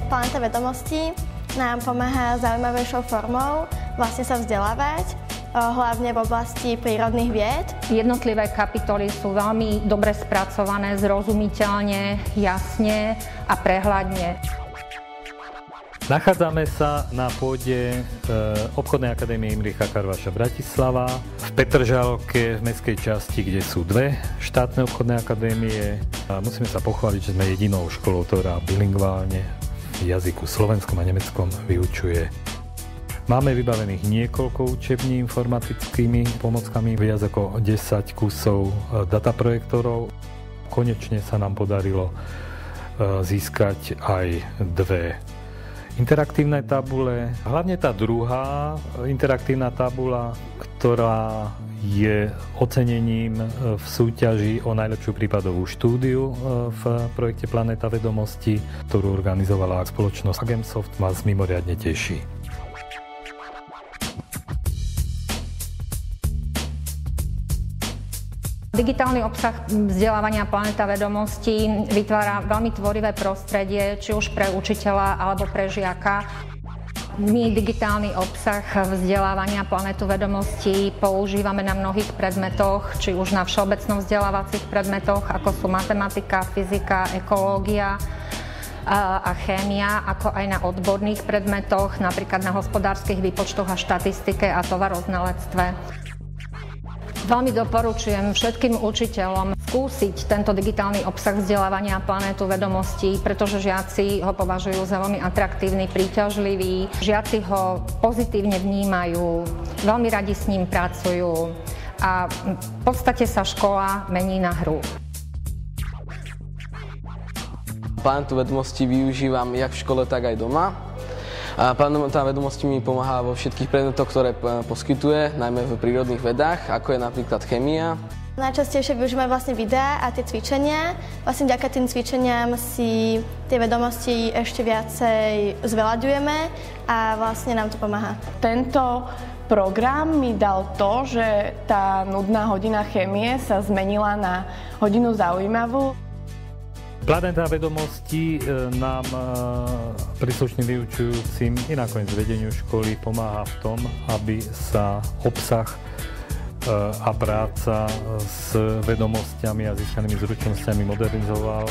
Planeta vedomostí nám pomáha zaujímavejšou formou vlastne sa vzdelávať, hlavne v oblasti prírodných vied. Jednotlivé kapitoly sú veľmi dobre spracované, zrozumiteľne, jasne a prehľadne. Nachádzame sa na pôde Obchodnej akadémie Imricha Karvaša Bratislava, v Petržalke, v mestskej časti, kde sú dve štátne obchodné akadémie. A musíme sa pochváliť, že sme jedinou školou, ktorá bilingválne v jazyku slovenskom a nemeckom vyučuje. Máme vybavených niekoľko učební informatickými pomockami, viac ako 10 kusov dataprojektorov. Konečne sa nám podarilo získať aj dve interaktívne tabule. Hlavne tá druhá interaktívna tabula, ktorá je ocenením v súťaži o najlepšiu prípadovú štúdiu v projekte Planéta vedomostí, ktorú organizovala spoločnosť Agemsoft, vás mimoriadne teší. Digitálny obsah vzdelávania Planéta vedomostí vytvára veľmi tvorivé prostredie, či už pre učiteľa alebo pre žiaka. My digitálny obsah vzdelávania Planétu vedomostí používame na mnohých predmetoch, či už na všeobecno vzdelávacích predmetoch, ako sú matematika, fyzika, ekológia a chémia, ako aj na odborných predmetoch, napríklad na hospodárskych výpočtoch a štatistike a tovaroznalectve. Veľmi doporučujem všetkým učiteľom skúsiť tento digitálny obsah vzdelávania Planétu vedomostí, pretože žiaci ho považujú za veľmi atraktívny, príťažlivý. Žiaci ho pozitívne vnímajú, veľmi radi s ním pracujú a v podstate sa škola mení na hru. Planétu vedomostí využívam jak v škole, tak aj doma. Planéta vedomostí mi pomáha vo všetkých predmetoch, ktoré poskytuje, najmä v prírodných vedách, ako je napríklad chémia. Najčastejšie využívame vlastne videá a tie cvičenia. Vlastne vďaka tým cvičeniam si tie vedomosti ešte viacej zveľaďujeme a vlastne nám to pomáha. Tento program mi dal to, že tá nudná hodina chémie sa zmenila na hodinu zaujímavú. Planéta vedomostí nám príslušným vyučujúcim i nakoniec vedeniu školy pomáha v tom, aby sa obsah a práca s vedomosťami a získanými zručnosťami modernizoval